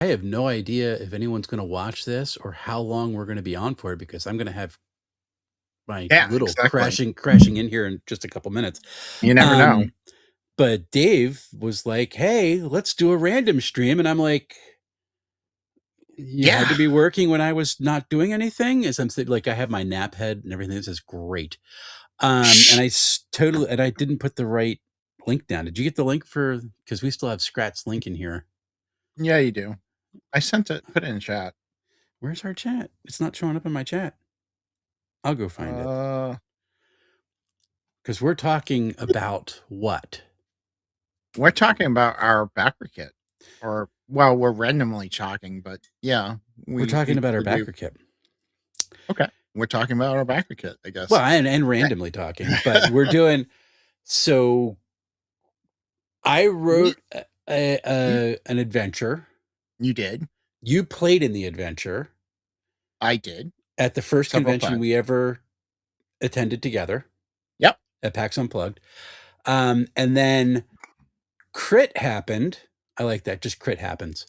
I have no idea if anyone's going to watch this or how long we're going to be on for because I'm going to have my Yeah, little exactly. crashing in here in just a couple minutes. You never know. Um, but Dave was like, "Hey, let's do a random stream," and I'm like, "You had Yeah. to be working when I was not doing anything." As I'm saying, like I have my nap head and everything. This is great. And totally, and I didn't put the right link down. Did you get the link for? Because we still have Scrat's link in here. Yeah, you do. I sent it, put it in chat. Where's our chat? It's not showing up in my chat. I'll go find it. Uh, Because we're talking about what? we're talking about our backer kit, or well, we're randomly talking, but yeah, We're we talking about our could do. backer kit. Okay, we're talking about our backer kit, I Well, guess. and randomly talking, but we're doing. So I we, wrote you, an adventure. you did. You played in the adventure I did at the first several convention times. we ever attended together Yep. at PAX Unplugged. And then crit happened. I like that. Just crit happens.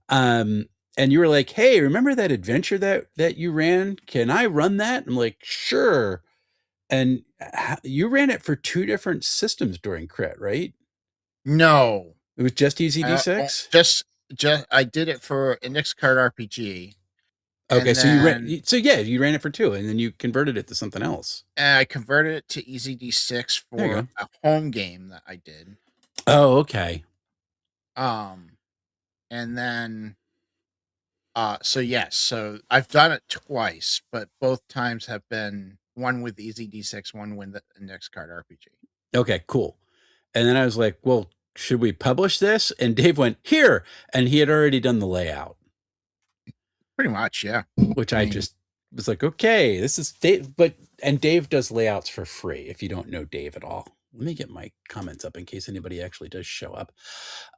Um, and you were like, "Hey, remember that adventure that you ran? Can I run that?" I'm like, "Sure." And you ran it for two different systems during crit, right? No. It was just Easy Oh, D6. just I did it for Index Card RPG, Okay, and so you then ran. So yeah, you ran it for two, and then you converted it to something else. I converted it to Easy D6 There you for go. a home game that I did. Oh, okay. Um, and then so yes, so I've done it twice, but both times have been one with Easy D6, one with the Index Card RPG. Okay, cool. And then I was like, "Well, should we publish this?" And Dave went, "Here," and he had already done the layout, Pretty much, yeah. which I I mean, just was like, "Okay, this is Dave." But and Dave does layouts for free. If you don't know Dave at all, let me get my comments up in case anybody actually does show up.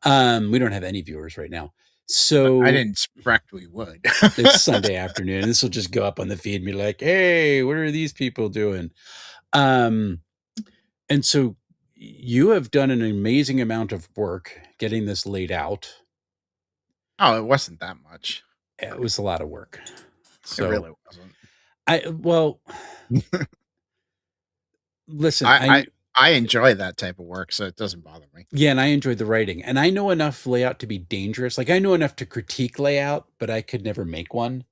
We don't have any viewers right now, I so didn't expect we would. it's Sunday afternoon. This will just go up on the feed and be like, "Hey, what are these people doing?" Um, and so you have done an amazing amount of work getting this laid out. Oh, it wasn't that much. It was a lot of work. It So really wasn't. well, listen, I I I enjoy that type of work, so it doesn't bother me. yeah, and I enjoyed the writing, and I know enough layout to be dangerous. Like I know enough to critique layout, but I could never make one.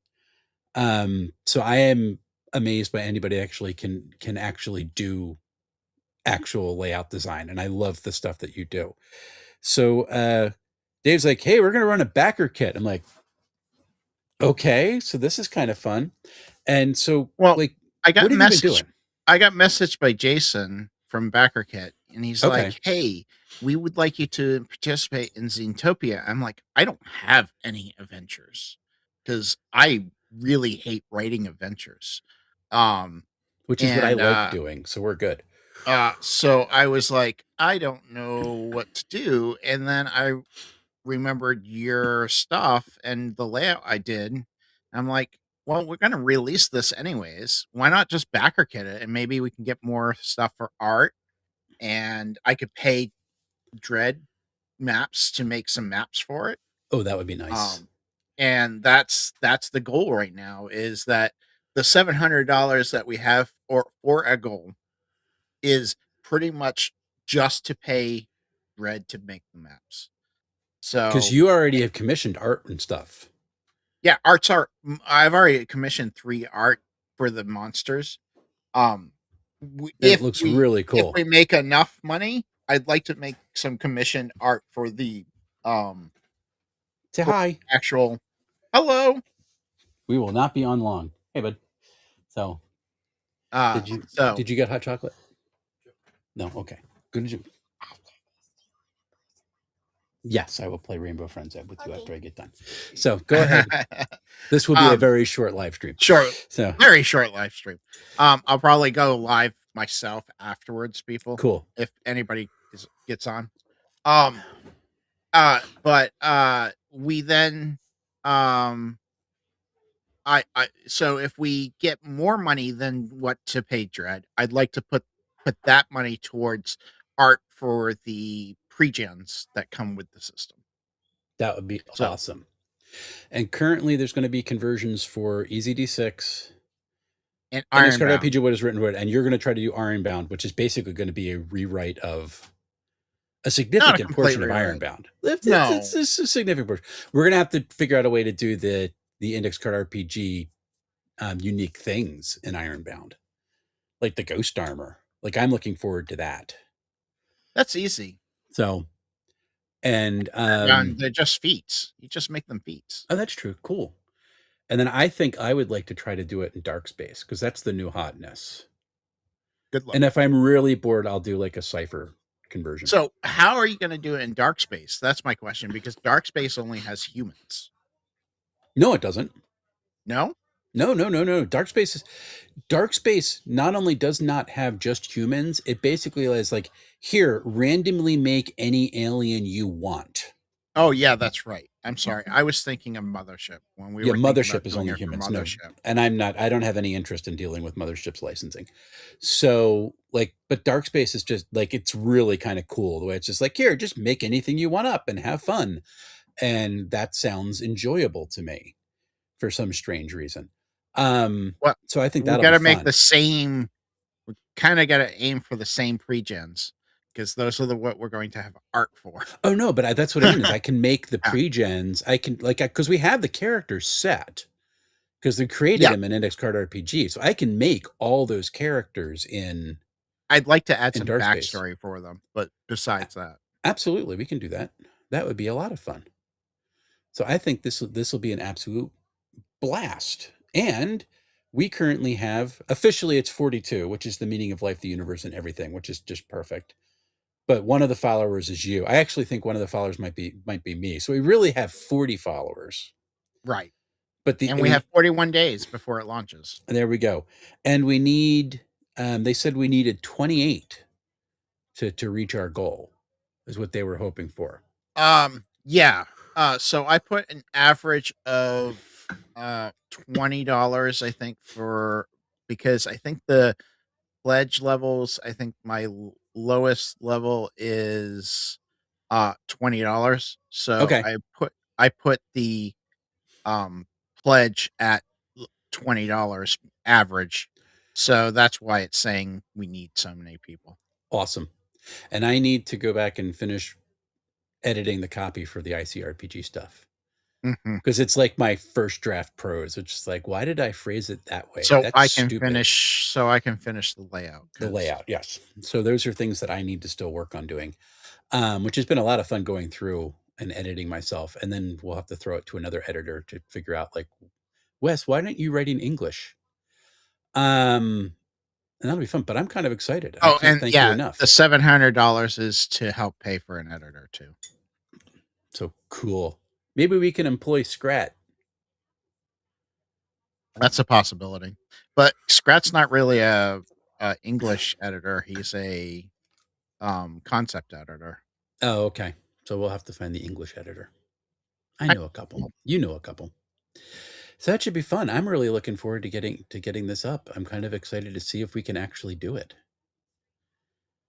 So I am amazed by anybody actually can actually do actual layout design, and I love the stuff that you do. So Dave's like, "Hey, we're gonna run a backer kit." I'm like, "Okay, so this is kind of fun." And so, Well, like, I got what have you been messaged doing? I got messaged by Jason from BackerKit, and he's Okay, like, "Hey, we would like you to participate in Zootopia." I'm like, "I don't have any adventures because I really hate writing adventures." Um, which is what I and like doing. So we're good. so I was like, "I don't know what to do," and then I remembered your stuff and the layout I did. I'm like, well, we're gonna release this anyways. Why not just backer kit it and maybe we can get more stuff for art and I could pay Dread Maps to make some maps for it. Oh, that would be nice. Um and that's the goal right now is that the $700 that we have for a goal is pretty much just to pay Dread to make the maps. Because So you already have commissioned art and stuff. yeah, arts are. I've already commissioned 3 art for the monsters. Um, And it looks really if cool. we make enough money, I'd like to make some commissioned art for the um Say for hi. actual. Hello. We will not be on long. Hey, bud. So Uh, did you so did you get hot chocolate? No. Okay. Good. Yes, I will play Rainbow Friends with you after I get done. So go ahead. This will be a um, very short live stream. short, So very short live stream. I'll probably go live myself afterwards, people, cool. if anybody gets on. Um, but we then um I so if we get more money than what to pay Dread, I'd like to put that money towards art for the pre-gens that come with the system. That would be So awesome. And currently, there's going to be conversions for Easy D6, and Index Card Ironbound. RPG, what is written word, and you're going to try to do Ironbound, which is basically going to be a rewrite of a Not a significant complete portion of rewrite. Ironbound. It's No, a significant portion. We're going to have to figure out a way to do the Index Card RPG unique things in Ironbound, like the Ghost Armor. Like I'm looking forward to that. that's easy. So, and Ironbound, they're just feats. You just make them feats. oh, that's true. Cool. And then I think I would like to try to do it in Dark Space because that's the new hotness. Good luck. And if I'm really bored, I'll do like a cipher conversion. So, how are you going to do it in Dark Space? That's my question because Dark Space only has humans. No, it doesn't. No? No, no, no, no. Dark Space not only does not have just humans, it basically is like, here, randomly make any alien you want. Oh, yeah, that's right. I'm sorry. I was thinking of Mothership when we Yeah, were thinking about Mothership is doing only it for humans. No. Mothership. And I don't have any interest in dealing with Mothership's licensing. So, like, but Dark Space is just like, it's really kind of cool the way it's just like, here, just make anything you want up and have fun. And that sounds enjoyable to me for some strange reason. Well, So I think we that'll got be to make the fun. same. We kind of got to aim for the same pre-gens because those are the what we're going to have art for. Oh no, but that's what I mean is I can make the Ah, pre-gens. I can like because we have the characters set because they created yeah, them in Index Card RPG, so I can make all those characters I'd like to add in some Dark Space. backstory for them, but besides that, Absolutely, we can do that. That would be a lot of fun. So I think this will be an absolute blast. And we currently have officially it's 42, which is the meaning of life, the universe, and everything, which is just perfect. But one of the followers is you. I actually think one of the followers might be me. So we really have 40 followers. right? But the And we have 41 days before it launches. there we go. And we need they said we needed 28 to reach our goal is what they were hoping for. Yeah. So I put an average of $20, I think, for because I think the pledge levels, I think my lowest level is $20. So Okay. I put the um pledge at $20 average. So that's why it's saying we need so many people. Awesome. And I need to go back and finish editing the copy for the ICRPG stuff. Mhm. Because it's like my first draft prose, which is like, why did I phrase it that way? So That's I can stupid. finish so I can finish the layout The cuz layout, yes. So those are things that I need to still work on doing, which has been a lot of fun going through and editing myself. And then we'll have to throw it to another editor to figure out, like, Wes, why don't you write in English? And that'll be fun. But I'm kind of excited. I Oh, can't and thank you yeah, the enough. $700 is to help pay for an editor too. So cool. Maybe we can employ Scrat. That's a possibility. But Scrat's not really a English editor. He's a concept editor. Oh, okay. So we'll have to find the English editor. I I know a couple. You know a couple. So that should be fun. I'm really looking forward to getting this up. I'm kind of excited to see if we can actually do it.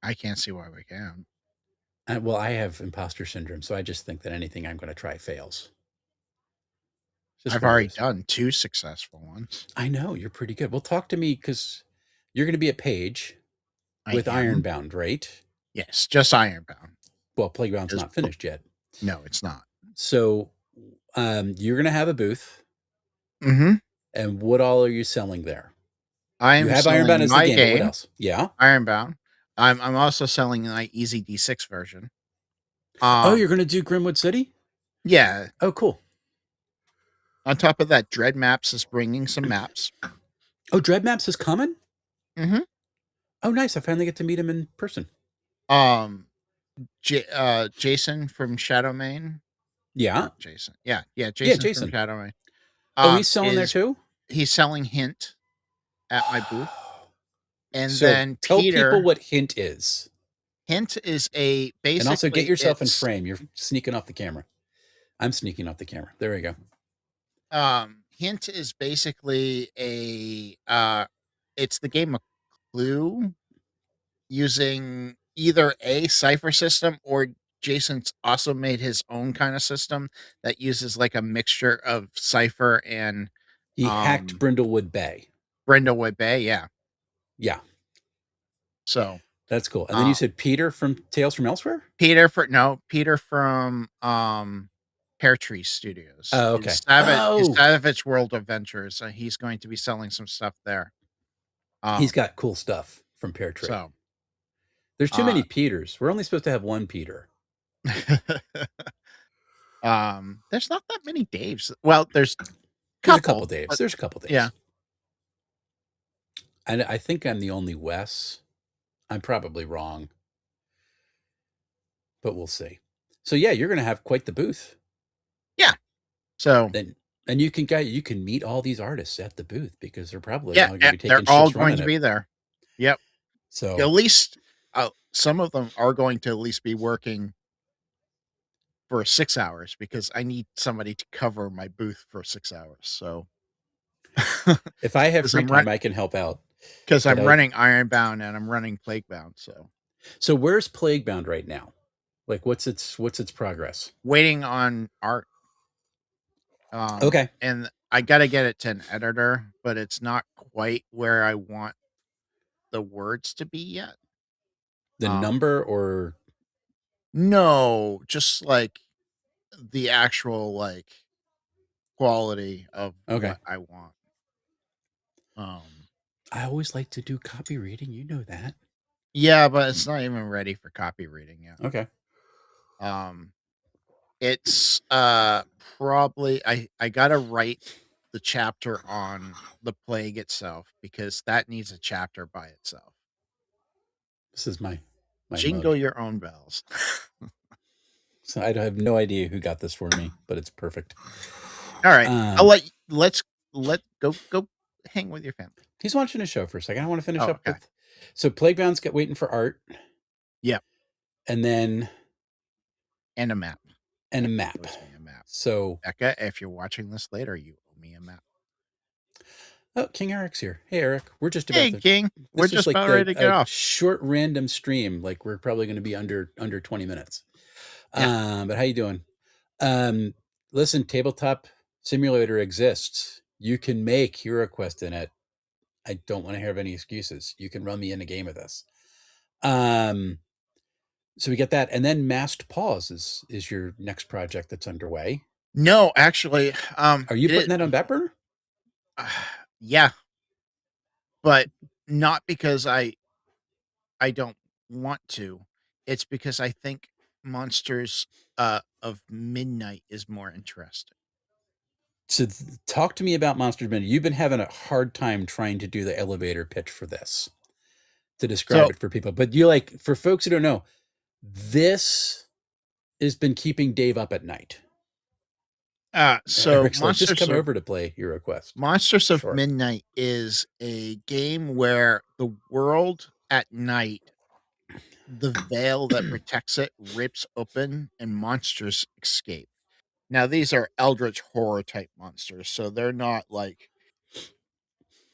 I can't see why we can't. Well, I have imposter syndrome, so I just think that anything I'm going to try fails. It's just I've what it already is. done 2 successful ones. I know you're pretty good. Well, talk to me because you're going to be a page I with am. Ironbound, right? Yes, just Ironbound. Well, Playground's Just not finished yet. no, it's not. So you're going to have a booth. Mhm. And what all are you selling there? I You am have Ironbound selling as the my game, but what game, else? Yeah. Ironbound. I'm also selling my Easy D6 version. Oh, you're Um, going to do Grimwood City? yeah. Oh, cool. On top of that, Dread Maps is bringing some maps. Oh, Dread Maps is coming? Mhm. Oh, nice. I finally get to meet him in person. Um, Jason from Shadowmane, Yeah. or Jason, yeah, Yeah, Jason from Jason. Shadowmane, Oh, he's selling there is too? he's selling Hint at my booth, and So then tell people Peter. what Hint is. Hint is a And also get basically yourself in it's frame. You're sneaking off the camera. I'm sneaking off the camera. There we go. Hint is basically a it's the game of Clue using either a cipher system or Jason's also made his own kind of system that uses like a mixture of Cypher and He hacked um Brindlewood Bay. Brindlewood Bay, yeah. Yeah, So that's cool. And then you uh said Peter from Tales from Elsewhere? Peter from Pear Tree Studios Oh, is okay. Oh, Savage World Adventures. He's going to be selling some stuff there. he's Um got cool stuff from Pear Tree. so There's too uh many Peters. We're only supposed to have one Peter. there's not that many Daves. Well, there's a There's a couple couple, Daves. but There's a couple yeah. Daves. I think I'm the only Wes. I'm probably wrong, but we'll see. So yeah, you're going to have quite the booth. Yeah. So Then and you can meet all these artists at the booth because they're probably yeah, all going to be they're taking all shifts going running to it. be there. Yep. At So least some of them are going to at least be working for 6 hours because I need somebody to cover my booth for 6 hours. So if I have cuz free time, I can help out. But I'm running Ironbound and I'm running Plaguebound, so so where's Plaguebound right now? Like what's its progress? waiting on art. Okay. And I got to get it to an editor, but it's not quite where I want the words to be yet. The Um number or no, just like the actual like quality of okay. what I want. Um, I always like to do copy reading, you know that. yeah, but it's not even ready for copy reading yet. Okay. Um, it's probably I gotta write the chapter on the plague itself because that needs a chapter by itself. This is my Jingle mug. your own bells. So I have no idea who got this for me, but it's perfect. All right, I'll Um, let let go hang with your family. he's watching a show for a second. I want to finish Oh, up okay. with so Plaguebound's got waiting for art, Yeah, and then and a map. and a Becca map. owes me a map. So Becca, if you're watching this later, you owe me a map. oh, King Eric's here. Hey Eric, we're just about Hey, to. King, we're This was just like about ready to get a off. short random stream. Like we're probably going to be under 20 minutes. Yeah. But how you doing? Um, listen, tabletop simulator exists. You can make HeroQuest in it. I don't want to hear any excuses. You can run me in a game of this. Um, so we get that, and then Masked Paws is your next project that's underway. No, actually, Are you it putting is that on back burner? yeah, but not because I don't want to. It's because I think Monsters of Midnight is more interesting. So talk to me about Monsters Minute. You've been having a hard time trying to do the elevator pitch for this to describe So, it for people, but you like for folks who don't know, this has been keeping Dave up at night. so Eric's like, just come over to play HeroQuest. Monsters of Sure. Midnight is a game where the world at night, the veil that protects it rips open and monsters escape. Now these are eldritch horror type monsters, so they're not like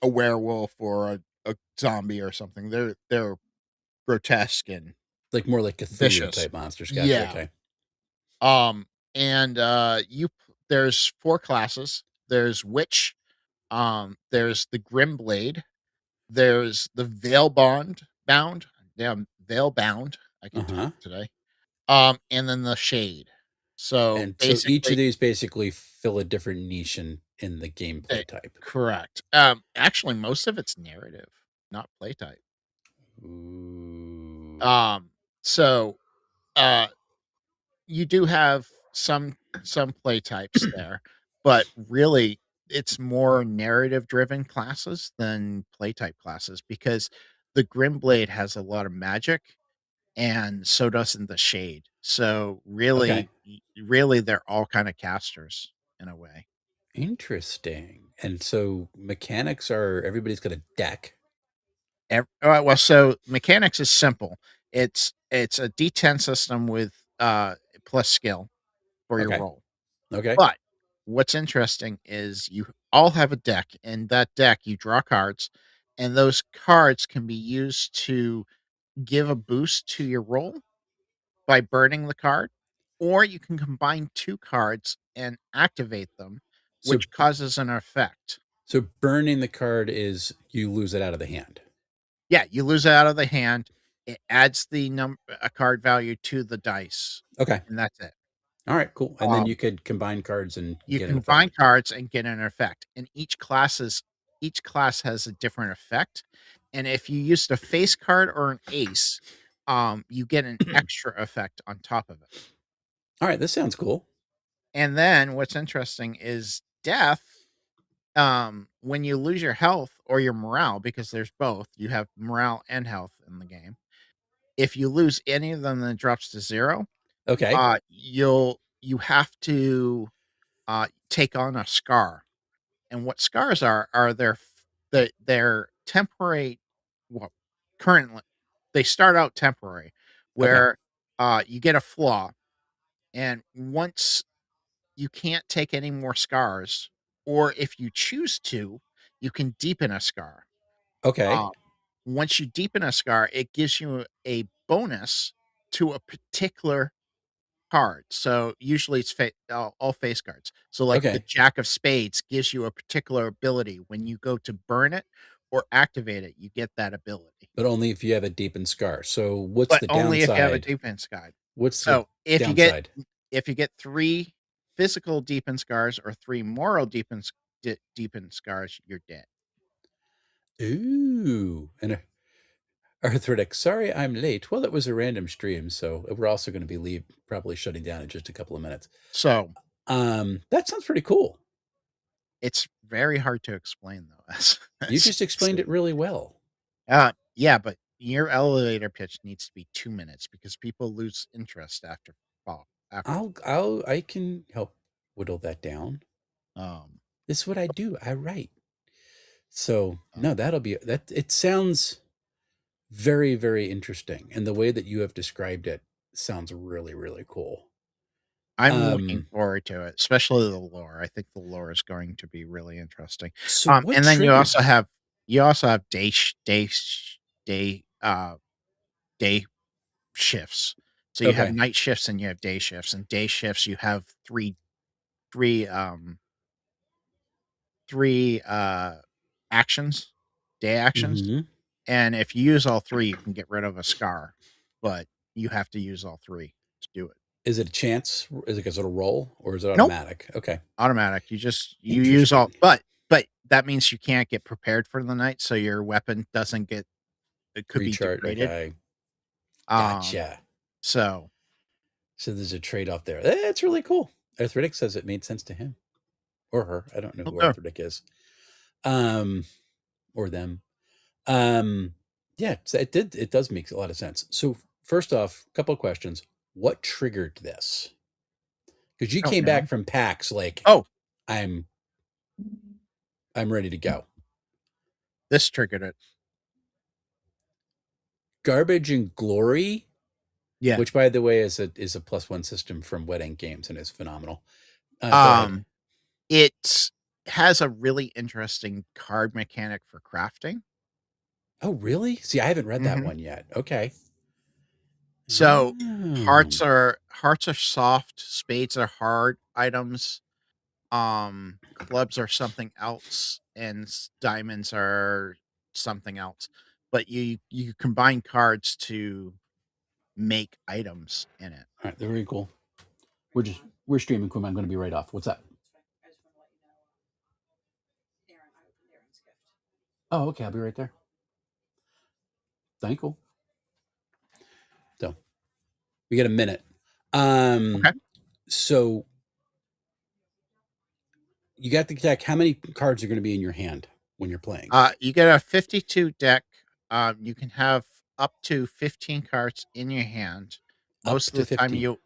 a werewolf or a zombie or something. They're grotesque and Like more like Cthulhu vicious. type monsters. Gotcha. Yeah. Okay. And there's 4 classes. There's witch, there's the grim blade, there's the veil bound. I Uh can talk huh. today. And then the shade. So And so each of basically these basically fill a different niche in the eh, gameplay type. correct. Actually most of it's narrative, not play type. Ooh. Um so uh you do have some play types there, but really it's more narrative driven classes than play type classes because the Grimblade has a lot of magic and so doesn't the Shade. So Okay. really they're all kind of casters in a way. Interesting. And so mechanics are everybody's got a deck. All right, well, so mechanics is simple. It's a D10 system with plus skill for your Okay. roll. Okay. But what's interesting is you all have a deck, and that deck you draw cards, and those cards can be used to give a boost to your roll, by burning the card, or you can combine 2 cards and activate them, So which causes an effect. so burning the card is you lose it out of the hand. Yeah, you lose it out of the hand. It adds the a card value to the dice, Okay. and that's it. All right, cool. And then Um, you could combine cards and you get an combine effect. cards and get an effect, and each class has a different effect. And if you used a face card or an ace, you get an extra effect on top of it. All right, this sounds cool. And then what's interesting is death. When you lose your health or your morale, because there's both, you have morale and health in the game. If you lose any of them, then it drops to 0. Okay. You have to take on a scar. And what scars are they're temporary. Well, currently they start out temporary, Okay. where you get a flaw, and once you can't take any more scars, or if you choose to, you can deepen a scar. Okay. Um, Once you deepen a scar, it gives you a bonus to a particular card. So usually it's all face cards. So like the Okay. Jack of Spades gives you a particular ability. When you go to burn it or activate it, you get that ability. But only if you have a deepened scar. So what's But the only if you have a downside? defense guide. What's the So downside? if you get 3 physical deepened scars or 3 moral deepened scars, you're dead. Ooh. And arthritic. Sorry, I'm late. Well, it was a random stream, so we're also going to be probably shutting down in just a couple of minutes. So That sounds pretty cool. it's very hard to explain though, You as you just can explained see. it really well. Yeah, but your elevator pitch needs to be 2 minutes because people lose interest after. I can help whittle that down. Um, This is what I do. I write. So um, no, that'll be that. It sounds very, very interesting, and the way that you have described it sounds really, really cool. I'm looking Um, forward to it, especially the lore. I think the lore is going to be really interesting. so what And then triggered? you also have day day shifts. So you have Okay, night shifts and you have day shifts. And day shifts you have three three actions, day actions. hmm And if you use all 3, you can get rid of a scar, but you have to use all 3 to do it. Is it a chance? Is it a sort of roll, or is it Nope, automatic? Okay, automatic. You use all, interesting. but that means you can't get prepared for the night, so your weapon doesn't get, it could be Recharge. degraded. Okay, Um, gotcha. so So there's a trade off there. That's really cool. Arthritic says it made sense to him or her. I don't know who okay. Arthritic is. Um, or them. Um, yeah, so it did. It does make a lot of sense. So first off, a couple of questions. What triggered this? Because you Don't came back know. from PAX like Oh, I'm I'm ready to go. this triggered it. Garbage and Glory, Yeah. which by the way is a +1 system from Wet Ink Games and is phenomenal. Go ahead. Um, it has a really interesting card mechanic for crafting. Oh, really? See, I haven't read that Mhm. one yet. Okay. So Oh. hearts are soft, spades are hard items, clubs are something else, and diamonds are something else. But you combine cards to make items in it. All right, very cool. We're streaming, Kuma. I'm going to be right off. What's up? Oh, okay. I'll be right there. Thank you. So we got a minute. Okay. So you got the deck. How many cards are going to be in your hand when you're playing? You get a 52 deck. You can have up to 15 cards in your hand. Up Most of to the time, 15.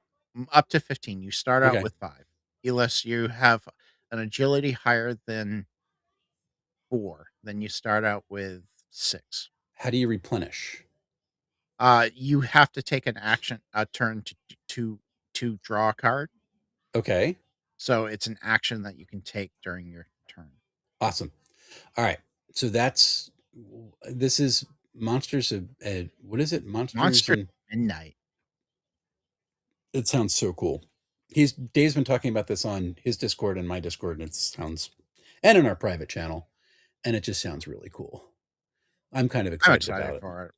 up to 15. You start out Okay. with 5, unless you have an agility higher than 4. Then you start out with 6. How do you replenish? You have to take an action, a turn to to draw a card. Okay. So it's an action that you can take during your turn. Awesome. All right. So this is Monsters of what is it? Monsters Monster and Midnight. It sounds so cool. Dave's been talking about this on his Discord and my Discord, and it sounds and in our private channel, and it just sounds really cool. I'm kind of I'm excited excited about it. for it.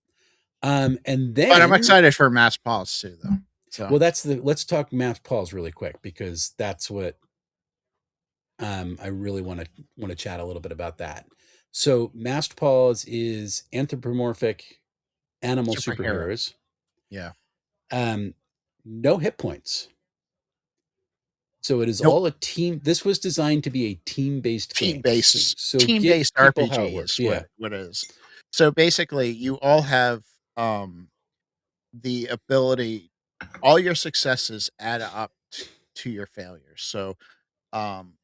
And But I'm then excited for Mass Pause too, though. So well, that's the let's talk math pause really quick because that's what I really want to chat a little bit about that. So, Masked Paws is anthropomorphic animal superhero. superheroes. Yeah. Um, no hit points. So it is Nope. all a team. This was designed to be a team-based game. So, Team-based so give team-based people how it RPG works. is Yeah. what it is. So basically, you all have the ability, all your successes add up to your failures. So um,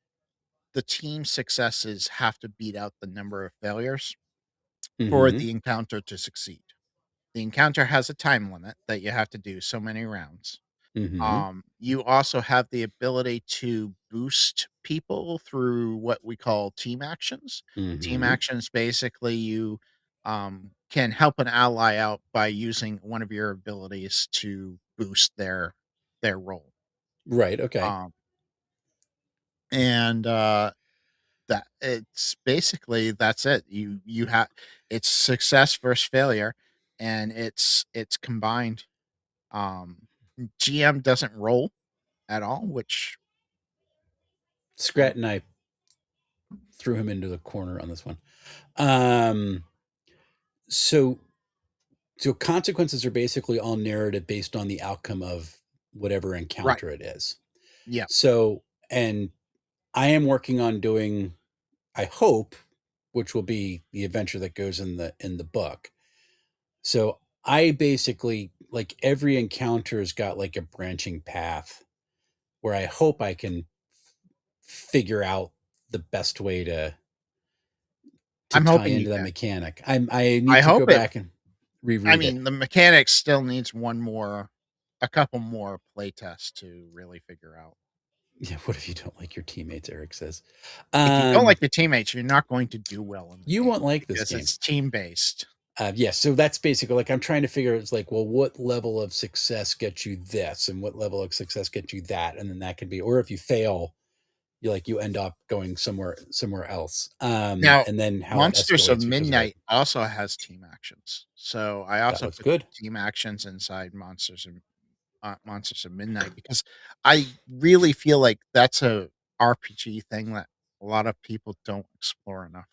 the team successes have to beat out the number of failures for Mm-hmm. the encounter to succeed. The encounter has a time limit that you have to do so many rounds. Mm-hmm. You also have the ability to boost people through what we call team actions. Team Mm-hmm. actions basically you can help an ally out by using one of your abilities to boost their role. Right. Okay. Um, and that it's basically that's it. You have it's success versus failure, and it's combined. GM doesn't roll at all, which Scrat and I threw him into the corner on this one. Um, so so consequences are basically all narrative based on the outcome of whatever right. encounter it is. Yeah. So, and I am working on doing, I hope, which will be the adventure that goes in the book. So I basically like every encounter's got like a branching path where I hope I can figure out the best way to I'm tie hoping you into that can. mechanic. I I need to hope go it back and I reread it. mean, the mechanics still needs a couple more play tests to really figure out. Yeah, what if you don't like your teammates? Eric says. If you don't Um, like your teammates, you're not going to do well in the you game won't like this because game. it's team-based. Yes, so that's basically like I'm trying to figure it's like, well, what level of success gets you this, and what level of success gets you that, and then that could be, or if you fail, you end up going somewhere else, Now, and then how it Monsters of escalates because of it. Midnight also has team actions. So, I That also looks put good. team actions inside Monsters of Midnight because I really feel like that's a RPG thing that a lot of people don't explore enough.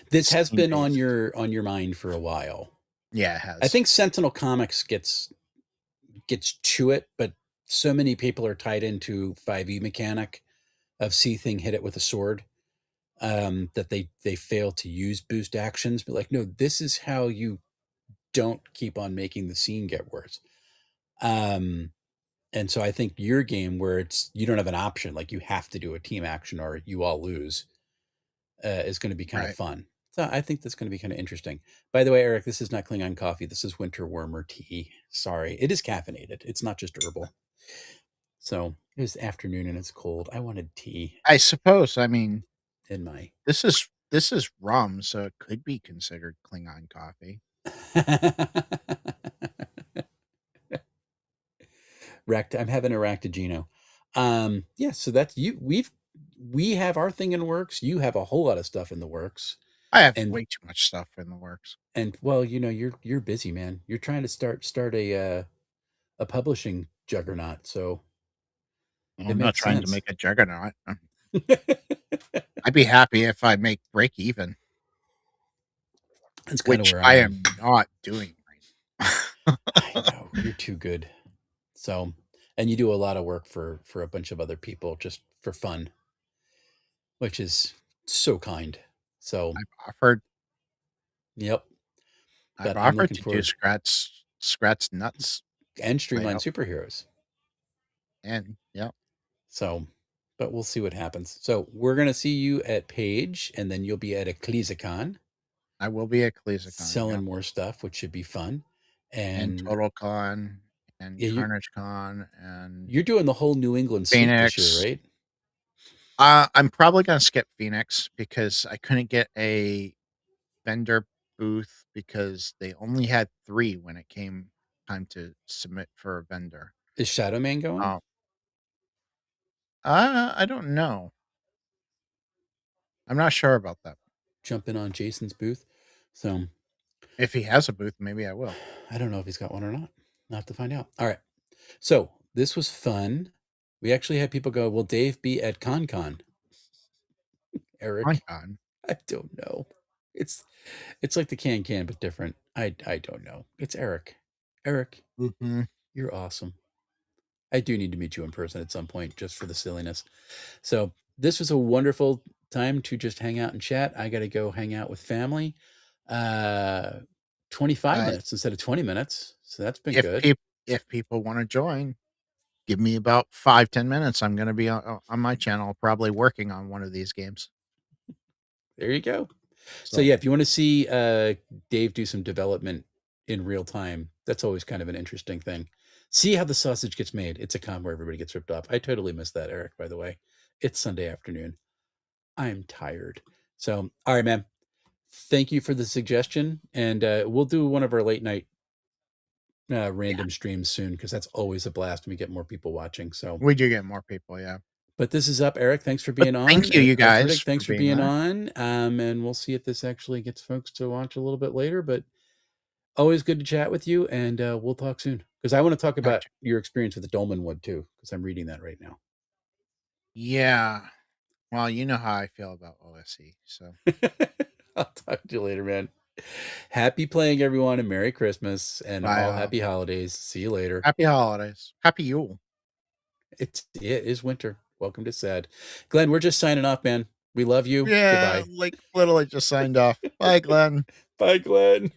This It's has been team-based. on your mind for a while. Yeah, it I has. think Sentinel Comics gets to it, but so many people are tied into 5e mechanic of see thing hit it with a sword that they fail to use boost actions. But like, no, this is how you don't keep on making the scene get worse. Um, and so I think your game where it's you don't have an option, like you have to do a team action or you all lose, is going to be kind of Right. fun. So I think that's going to be kind of interesting. By the way, Eric, this is not Klingon coffee. This is winter warmer tea. Sorry, it is caffeinated. It's not just herbal. So it was afternoon and it's cold. I wanted tea I suppose, I mean, in my this is rum, so it could be considered Klingon coffee. I'm having a ractagino. Yeah, so that's you. We have our thing in works. You have a whole lot of stuff in the works, I have and way too much stuff in the works. well, you're busy, man. You're trying to start a publishing juggernaut, so Well, it I'm not makes trying to sense. make a juggernaut. I'd be happy if I make break even, That's kind of which where I I am. am not doing right I now. know you're too good. So, and you do a lot of work for a bunch of other people just for fun, which is so kind. So, I've offered yep. I've But I'm offered looking to do forward Scratch Nuts and streamline layout, superheroes. and yeah, So, but we'll see what happens. So we're gonna see you at Page, and then you'll be at EcclesiaCon I will be at CallisaCon, yeah, selling more stuff, which should be fun. and And TotalCon, and yeah, CarnageCon, and you're doing the whole New England suite this year, Phoenix. right? I'm probably gonna skip Phoenix because I couldn't get a vendor booth because they only had 3 when it came time to submit for a vendor. Is Shadow Man going? Um, I don't know. I'm not sure about that. Jumping on Jason's booth. So If he has a booth, maybe I will. I don't know if he's got one or not. I'll have to find out. All right. So this was fun. We actually had people go, "Will Dave be at ConCon?" On Eric, con. I don't know. It's it's like the can but different. I don't know. It's Eric. Eric, Mhm. you're awesome. I do need to meet you in person at some point just for the silliness. So this was a wonderful time to just hang out and chat. I got to go hang out with family. Uh, 25 Uh, minutes instead of 20 minutes. So that's been if good. peop if people wanna join, give me about 5, 10 minutes. I'm gonna be on my channel probably working on one of these games. There you go. So So, yeah, if you want to see Dave do some development in real time, that's always kind of an interesting thing. See how the sausage gets made. It's a con where everybody gets ripped off. I totally missed that, Eric, by the way. It's Sunday afternoon. I'm tired. So, all right, man. Thank you for the suggestion. And we'll do one of our late night yeah, random streams soon because that's always a blast when we get more people watching. So, we do get more people, yeah. but this is up, Eric. Thanks for But being on. thank you, you guys, Arthritic, for thanks for being being there. on. And we'll see if this actually gets folks to watch a little bit later. But always good to chat with you, and we'll talk soon because I want to talk about Gotcha. your experience with the Dolman Wood too because I'm reading that right now. Yeah. Well, you know how I feel about OSE, so I'll talk to you later, man. Happy playing, everyone, and Merry Christmas and bye, all happy holidays. See you later. happy holidays. Happy Yule. It is winter. Welcome to sad. Glenn, we're just signing off, man. We love you. Yeah, Goodbye. like, literally just signed off. Bye, Glenn. Bye, Glenn.